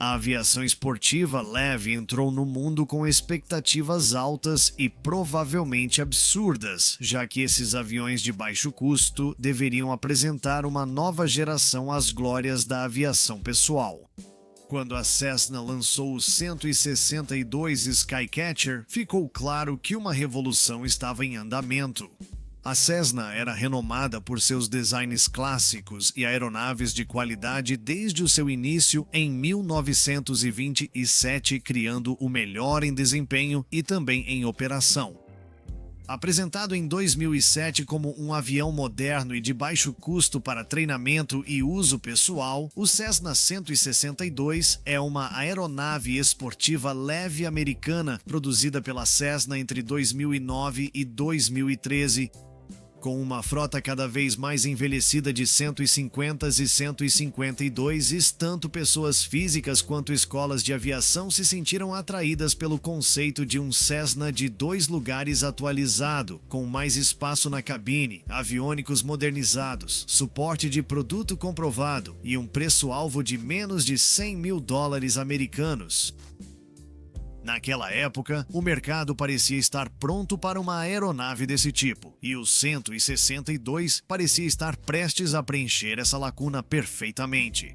A aviação esportiva leve entrou no mundo com expectativas altas e provavelmente absurdas, já que esses aviões de baixo custo deveriam apresentar uma nova geração às glórias da aviação pessoal. Quando a Cessna lançou o 162 Skycatcher, ficou claro que uma revolução estava em andamento. A Cessna era renomada por seus designs clássicos e aeronaves de qualidade desde o seu início em 1927, criando o melhor em desempenho e também em operação. Apresentado em 2007 como um avião moderno e de baixo custo para treinamento e uso pessoal, o Cessna 162 é uma aeronave esportiva leve americana produzida pela Cessna entre 2009 e 2013, com uma frota cada vez mais envelhecida de 150s e 152s, tanto pessoas físicas quanto escolas de aviação se sentiram atraídas pelo conceito de um Cessna de 2 lugares atualizado, com mais espaço na cabine, aviônicos modernizados, suporte de produto comprovado e um preço-alvo de menos de $100 mil americanos. Naquela época, o mercado parecia estar pronto para uma aeronave desse tipo, e o 162 parecia estar prestes a preencher essa lacuna perfeitamente.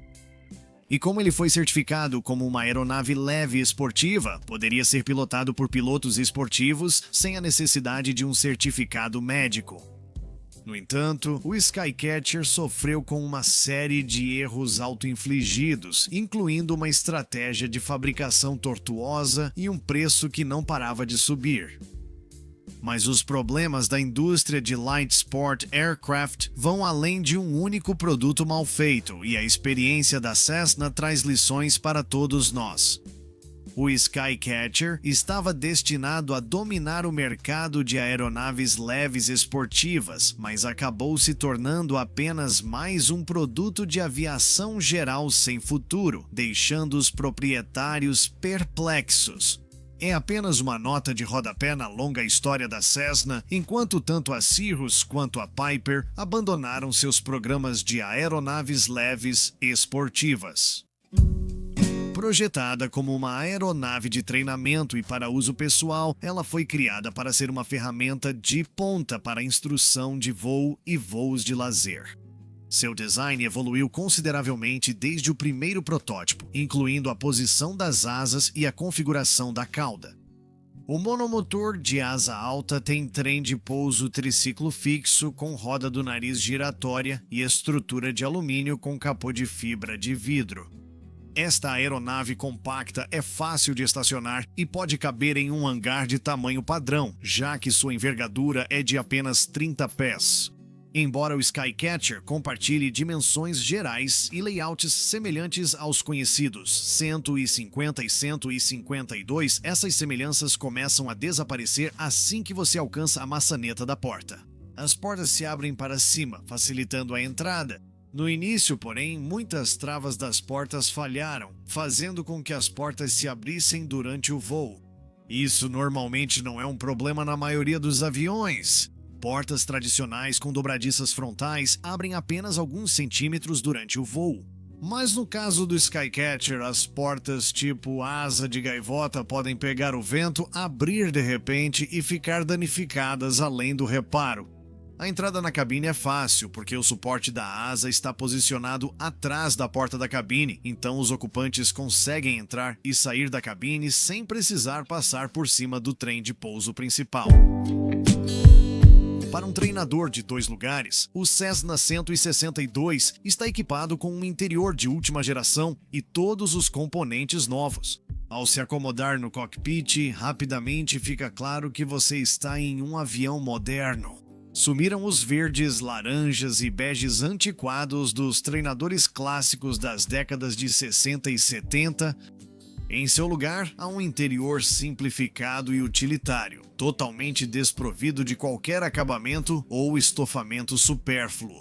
E como ele foi certificado como uma aeronave leve esportiva, poderia ser pilotado por pilotos esportivos sem a necessidade de um certificado médico. No entanto, o Skycatcher sofreu com uma série de erros auto-infligidos, incluindo uma estratégia de fabricação tortuosa e um preço que não parava de subir. Mas os problemas da indústria de Light Sport Aircraft vão além de um único produto mal feito, e a experiência da Cessna traz lições para todos nós. O Skycatcher estava destinado a dominar o mercado de aeronaves leves esportivas, mas acabou se tornando apenas mais um produto de aviação geral sem futuro, deixando os proprietários perplexos. É apenas uma nota de rodapé na longa história da Cessna, enquanto tanto a Cirrus quanto a Piper abandonaram seus programas de aeronaves leves esportivas. Projetada como uma aeronave de treinamento e para uso pessoal, ela foi criada para ser uma ferramenta de ponta para instrução de voo e voos de lazer. Seu design evoluiu consideravelmente desde o primeiro protótipo, incluindo a posição das asas e a configuração da cauda. O monomotor de asa alta tem trem de pouso triciclo fixo com roda do nariz giratória e estrutura de alumínio com capô de fibra de vidro. Esta aeronave compacta é fácil de estacionar e pode caber em um hangar de tamanho padrão, já que sua envergadura é de apenas 30 pés. Embora o Skycatcher compartilhe dimensões gerais e layouts semelhantes aos conhecidos 150 e 152, essas semelhanças começam a desaparecer assim que você alcança a maçaneta da porta. As portas se abrem para cima, facilitando a entrada. No início, porém, muitas travas das portas falharam, fazendo com que as portas se abrissem durante o voo. Isso normalmente não é um problema na maioria dos aviões. Portas tradicionais com dobradiças frontais abrem apenas alguns centímetros durante o voo. Mas no caso do Skycatcher, as portas tipo asa de gaivota podem pegar o vento, abrir de repente e ficar danificadas além do reparo. A entrada na cabine é fácil, porque o suporte da asa está posicionado atrás da porta da cabine, então os ocupantes conseguem entrar e sair da cabine sem precisar passar por cima do trem de pouso principal. Para um treinador de 2 lugares, o Cessna 162 está equipado com um interior de última geração e todos os componentes novos. Ao se acomodar no cockpit, rapidamente fica claro que você está em um avião moderno. Sumiram os verdes, laranjas e beges antiquados dos treinadores clássicos das décadas de 60 e 70. Em seu lugar, há um interior simplificado e utilitário, totalmente desprovido de qualquer acabamento ou estofamento supérfluo.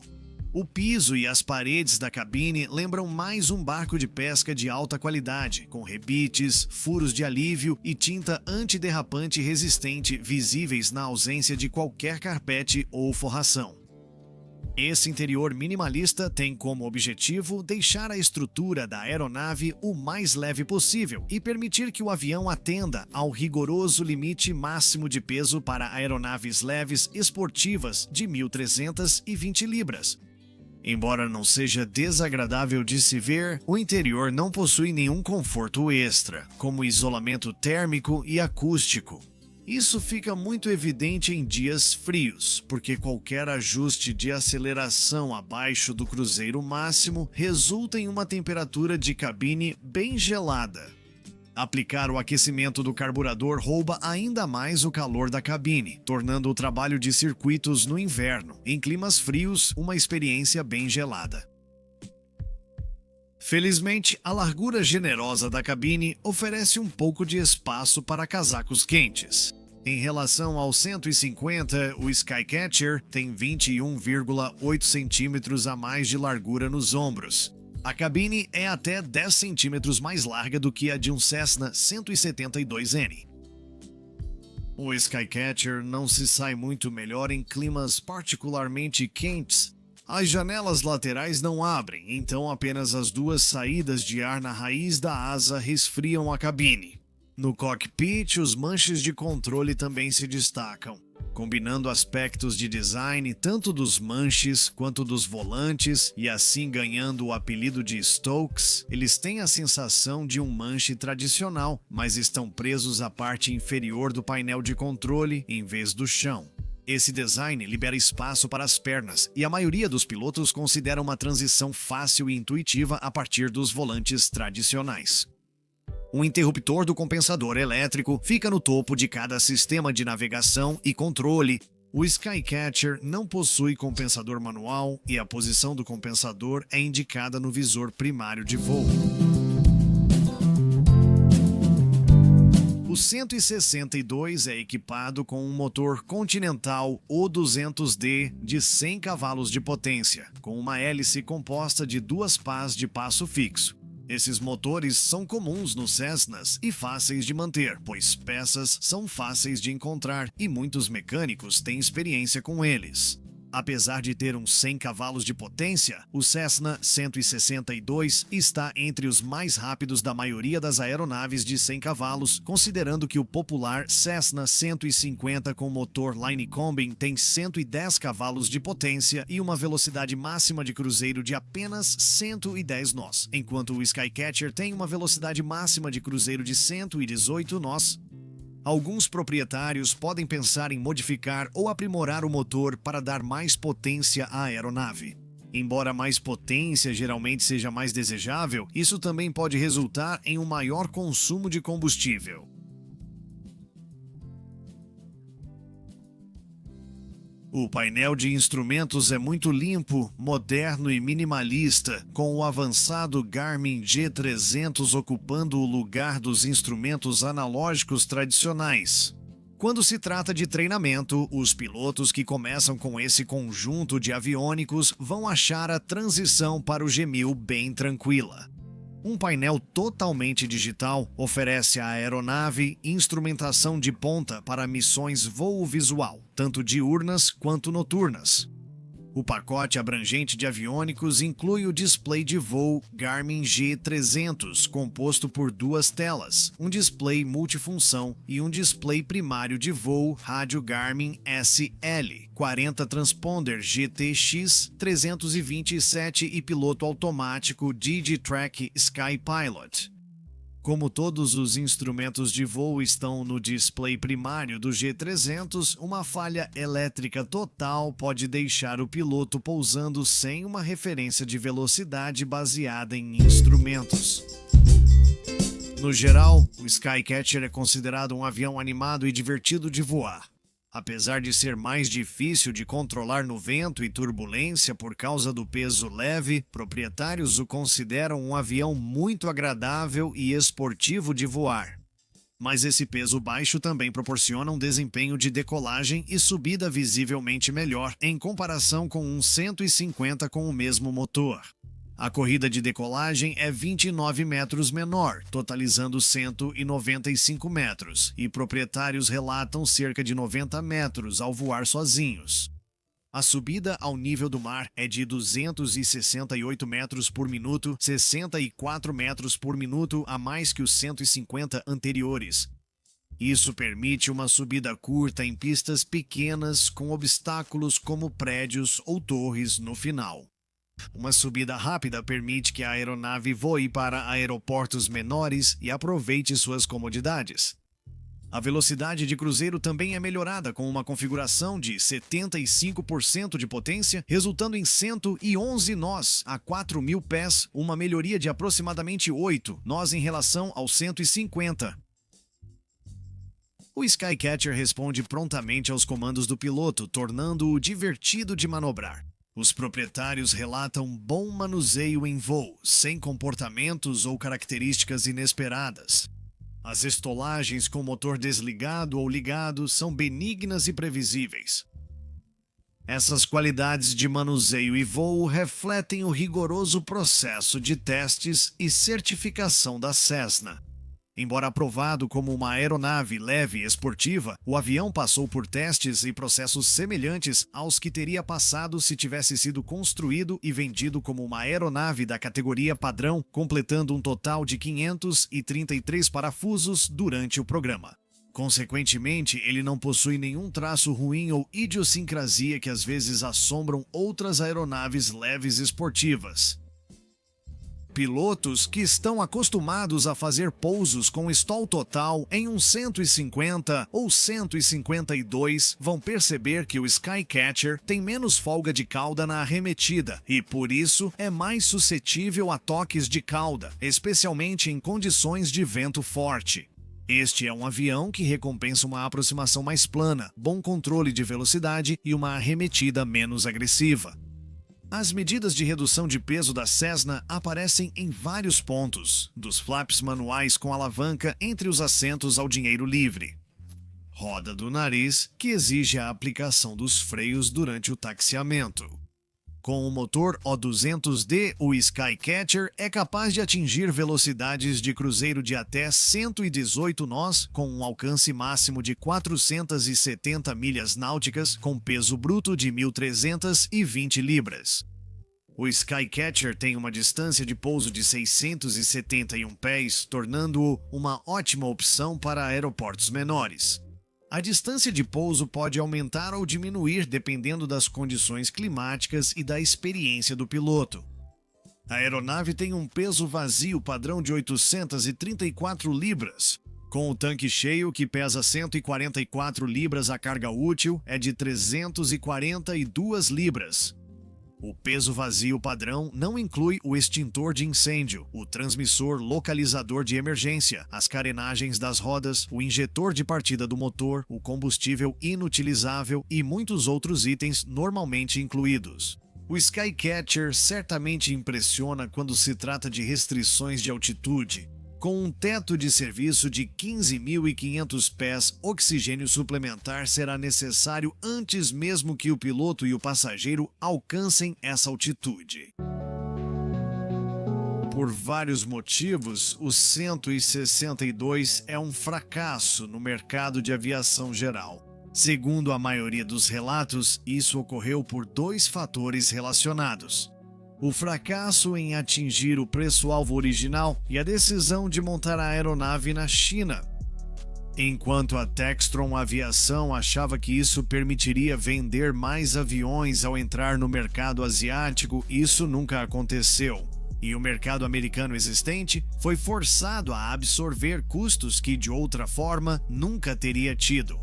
O piso e as paredes da cabine lembram mais um barco de pesca de alta qualidade, com rebites, furos de alívio e tinta antiderrapante resistente visíveis na ausência de qualquer carpete ou forração. Esse interior minimalista tem como objetivo deixar a estrutura da aeronave o mais leve possível e permitir que o avião atenda ao rigoroso limite máximo de peso para aeronaves leves esportivas de 1.320 libras. Embora não seja desagradável de se ver, o interior não possui nenhum conforto extra, como isolamento térmico e acústico. Isso fica muito evidente em dias frios, porque qualquer ajuste de aceleração abaixo do cruzeiro máximo resulta em uma temperatura de cabine bem gelada. Aplicar o aquecimento do carburador rouba ainda mais o calor da cabine, tornando o trabalho de circuitos no inverno, em climas frios, uma experiência bem gelada. Felizmente, a largura generosa da cabine oferece um pouco de espaço para casacos quentes. Em relação ao 150, o Skycatcher tem 21,8 centímetros a mais de largura nos ombros. A cabine é até 10 centímetros mais larga do que a de um Cessna 172N. O Skycatcher não se sai muito melhor em climas particularmente quentes. As janelas laterais não abrem, então apenas as duas saídas de ar na raiz da asa resfriam a cabine. No cockpit, os manches de controle também se destacam, combinando aspectos de design tanto dos manches quanto dos volantes e assim ganhando o apelido de Stokes. Eles têm a sensação de um manche tradicional, mas estão presos à parte inferior do painel de controle em vez do chão. Esse design libera espaço para as pernas e a maioria dos pilotos considera uma transição fácil e intuitiva a partir dos volantes tradicionais. O interruptor do compensador elétrico fica no topo de cada sistema de navegação e controle. O Skycatcher não possui compensador manual e a posição do compensador é indicada no visor primário de voo. O 162 é equipado com um motor Continental O200D de 100 cavalos de potência, com uma hélice composta de duas pás de passo fixo. Esses motores são comuns nos Cessnas e fáceis de manter, pois peças são fáceis de encontrar e muitos mecânicos têm experiência com eles. Apesar de ter uns 100 cavalos de potência, o Cessna 162 está entre os mais rápidos da maioria das aeronaves de 100 cavalos, considerando que o popular Cessna 150 com motor Linecombing tem 110 cavalos de potência e uma velocidade máxima de cruzeiro de apenas 110 nós, enquanto o Skycatcher tem uma velocidade máxima de cruzeiro de 118 nós. Alguns proprietários podem pensar em modificar ou aprimorar o motor para dar mais potência à aeronave. Embora mais potência geralmente seja mais desejável, isso também pode resultar em um maior consumo de combustível. O painel de instrumentos é muito limpo, moderno e minimalista, com o avançado Garmin G300 ocupando o lugar dos instrumentos analógicos tradicionais. Quando se trata de treinamento, os pilotos que começam com esse conjunto de aviônicos vão achar a transição para o G1000 bem tranquila. Um painel totalmente digital oferece à aeronave instrumentação de ponta para missões voo visual, tanto diurnas quanto noturnas. O pacote abrangente de aviônicos inclui o display de voo Garmin G300, composto por duas telas, um display multifunção e um display primário de voo rádio Garmin SL, 40 transponder GTX 327 e piloto automático Digitrack SkyPilot. Como todos os instrumentos de voo estão no display primário do G300, uma falha elétrica total pode deixar o piloto pousando sem uma referência de velocidade baseada em instrumentos. No geral, o Skycatcher é considerado um avião animado e divertido de voar. Apesar de ser mais difícil de controlar no vento e turbulência por causa do peso leve, proprietários o consideram um avião muito agradável e esportivo de voar. Mas esse peso baixo também proporciona um desempenho de decolagem e subida visivelmente melhor em comparação com um 150 com o mesmo motor. A corrida de decolagem é 29 metros menor, totalizando 195 metros, e proprietários relatam cerca de 90 metros ao voar sozinhos. A subida ao nível do mar é de 268 metros por minuto, 64 metros por minuto a mais que os 150 anteriores. Isso permite uma subida curta em pistas pequenas com obstáculos como prédios ou torres no final. Uma subida rápida permite que a aeronave voe para aeroportos menores e aproveite suas comodidades. A velocidade de cruzeiro também é melhorada com uma configuração de 75% de potência, resultando em 111 nós a 4.000 pés, uma melhoria de aproximadamente 8 nós em relação aos 150. O Skycatcher responde prontamente aos comandos do piloto, tornando-o divertido de manobrar. Os proprietários relatam bom manuseio em voo, sem comportamentos ou características inesperadas. As estolagens com motor desligado ou ligado são benignas e previsíveis. Essas qualidades de manuseio e voo refletem o rigoroso processo de testes e certificação da Cessna. Embora aprovado como uma aeronave leve e esportiva, o avião passou por testes e processos semelhantes aos que teria passado se tivesse sido construído e vendido como uma aeronave da categoria padrão, completando um total de 533 parafusos durante o programa. Consequentemente, ele não possui nenhum traço ruim ou idiosincrasia que às vezes assombram outras aeronaves leves esportivas. Pilotos que estão acostumados a fazer pousos com stall total em um 150 ou 152 vão perceber que o Skycatcher tem menos folga de cauda na arremetida e, por isso, é mais suscetível a toques de cauda, especialmente em condições de vento forte. Este é um avião que recompensa uma aproximação mais plana, bom controle de velocidade e uma arremetida menos agressiva. As medidas de redução de peso da Cessna aparecem em vários pontos, dos flaps manuais com alavanca entre os assentos ao dinheiro livre. Roda do nariz, que exige a aplicação dos freios durante o taxiamento. Com o motor O200D, o Skycatcher é capaz de atingir velocidades de cruzeiro de até 118 nós, com um alcance máximo de 470 milhas náuticas, com peso bruto de 1.320 libras. O Skycatcher tem uma distância de pouso de 671 pés, tornando-o uma ótima opção para aeroportos menores. A distância de pouso pode aumentar ou diminuir dependendo das condições climáticas e da experiência do piloto. A aeronave tem um peso vazio padrão de 834 libras. Com o tanque cheio, que pesa 144 libras, a carga útil é de 342 libras. O peso vazio padrão não inclui o extintor de incêndio, o transmissor localizador de emergência, as carenagens das rodas, o injetor de partida do motor, o combustível inutilizável e muitos outros itens normalmente incluídos. O Skycatcher certamente impressiona quando se trata de restrições de altitude. Com um teto de serviço de 15.500 pés, oxigênio suplementar será necessário antes mesmo que o piloto e o passageiro alcancem essa altitude. Por vários motivos, o 162 é um fracasso no mercado de aviação geral. Segundo a maioria dos relatos, isso ocorreu por dois fatores relacionados: o fracasso em atingir o preço-alvo original e a decisão de montar a aeronave na China. Enquanto a Textron Aviação achava que isso permitiria vender mais aviões ao entrar no mercado asiático, isso nunca aconteceu. E o mercado americano existente foi forçado a absorver custos que, de outra forma, nunca teria tido.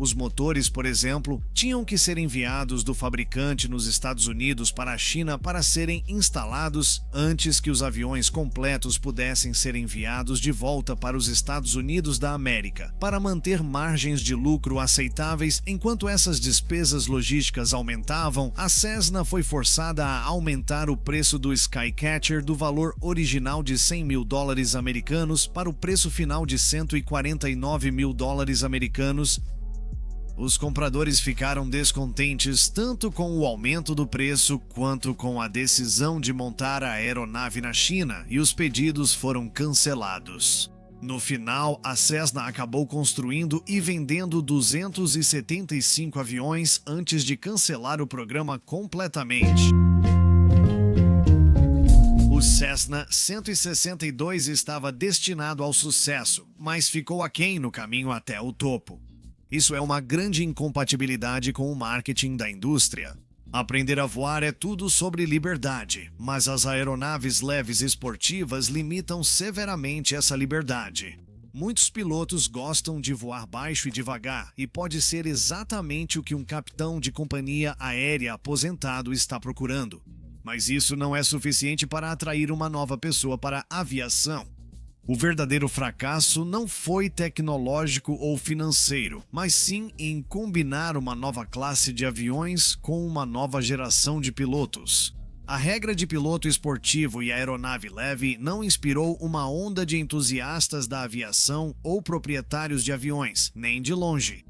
Os motores, por exemplo, tinham que ser enviados do fabricante nos Estados Unidos para a China para serem instalados antes que os aviões completos pudessem ser enviados de volta para os Estados Unidos da América, para manter margens de lucro aceitáveis. Enquanto essas despesas logísticas aumentavam, a Cessna foi forçada a aumentar o preço do Skycatcher do valor original de $100 mil americanos para o preço final de $149 mil americanos. Os compradores ficaram descontentes tanto com o aumento do preço quanto com a decisão de montar a aeronave na China, e os pedidos foram cancelados. No final, a Cessna acabou construindo e vendendo 275 aviões antes de cancelar o programa completamente. O Cessna 162 estava destinado ao sucesso, mas ficou aquém no caminho até o topo. Isso é uma grande incompatibilidade com o marketing da indústria. Aprender a voar é tudo sobre liberdade, mas as aeronaves leves esportivas limitam severamente essa liberdade. Muitos pilotos gostam de voar baixo e devagar, e pode ser exatamente o que um capitão de companhia aérea aposentado está procurando. Mas isso não é suficiente para atrair uma nova pessoa para a aviação. O verdadeiro fracasso não foi tecnológico ou financeiro, mas sim em combinar uma nova classe de aviões com uma nova geração de pilotos. A regra de piloto esportivo e aeronave leve não inspirou uma onda de entusiastas da aviação ou proprietários de aviões, nem de longe.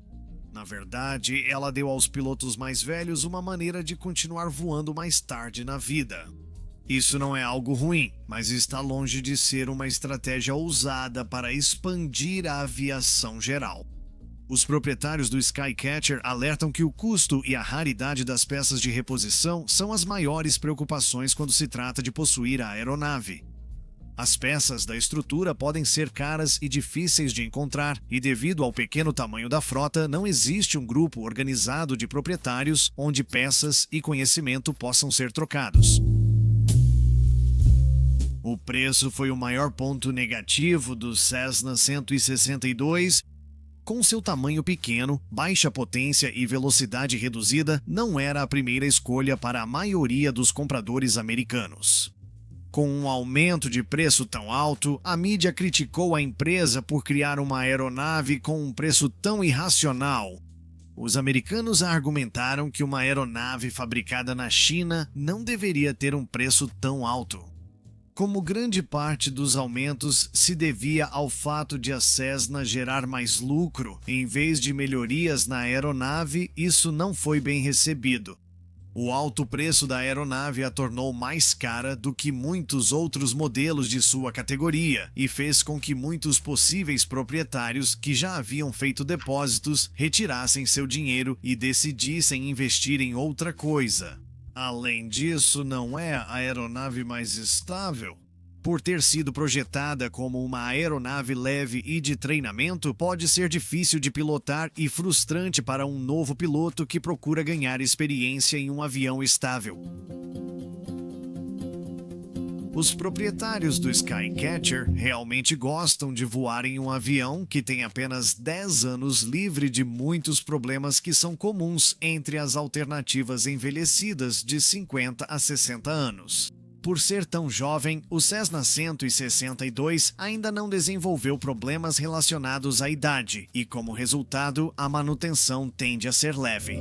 Na verdade, ela deu aos pilotos mais velhos uma maneira de continuar voando mais tarde na vida. Isso não é algo ruim, mas está longe de ser uma estratégia ousada para expandir a aviação geral. Os proprietários do Skycatcher alertam que o custo e a raridade das peças de reposição são as maiores preocupações quando se trata de possuir a aeronave. As peças da estrutura podem ser caras e difíceis de encontrar, e devido ao pequeno tamanho da frota, não existe um grupo organizado de proprietários onde peças e conhecimento possam ser trocados. O preço foi o maior ponto negativo do Cessna 162. Com seu tamanho pequeno, baixa potência e velocidade reduzida, não era a primeira escolha para a maioria dos compradores americanos. Com um aumento de preço tão alto, a mídia criticou a empresa por criar uma aeronave com um preço tão irracional. Os americanos argumentaram que uma aeronave fabricada na China não deveria ter um preço tão alto. Como grande parte dos aumentos se devia ao fato de a Cessna gerar mais lucro, em vez de melhorias na aeronave, isso não foi bem recebido. O alto preço da aeronave a tornou mais cara do que muitos outros modelos de sua categoria e fez com que muitos possíveis proprietários que já haviam feito depósitos retirassem seu dinheiro e decidissem investir em outra coisa. Além disso, não é a aeronave mais estável. Por ter sido projetada como uma aeronave leve e de treinamento, pode ser difícil de pilotar e frustrante para um novo piloto que procura ganhar experiência em um avião estável. Os proprietários do Skycatcher realmente gostam de voar em um avião que tem apenas 10 anos livre de muitos problemas que são comuns entre as alternativas envelhecidas de 50 a 60 anos. Por ser tão jovem, o Cessna 162 ainda não desenvolveu problemas relacionados à idade e, como resultado, a manutenção tende a ser leve.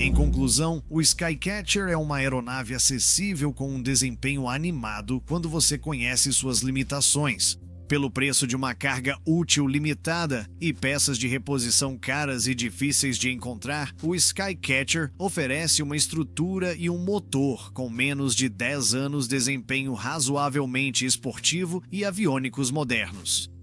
Em conclusão, o Skycatcher é uma aeronave acessível com um desempenho animado quando você conhece suas limitações. Pelo preço de uma carga útil limitada e peças de reposição caras e difíceis de encontrar, o Skycatcher oferece uma estrutura e um motor com menos de 10 anos, desempenho razoavelmente esportivo e aviônicos modernos.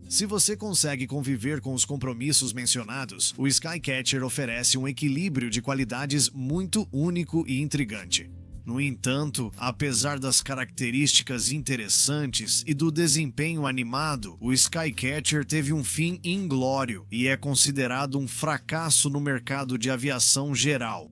Se você consegue conviver com os compromissos mencionados, o Skycatcher oferece um equilíbrio de qualidades muito único e intrigante. No entanto, apesar das características interessantes e do desempenho animado, o Skycatcher teve um fim inglório e é considerado um fracasso no mercado de aviação geral.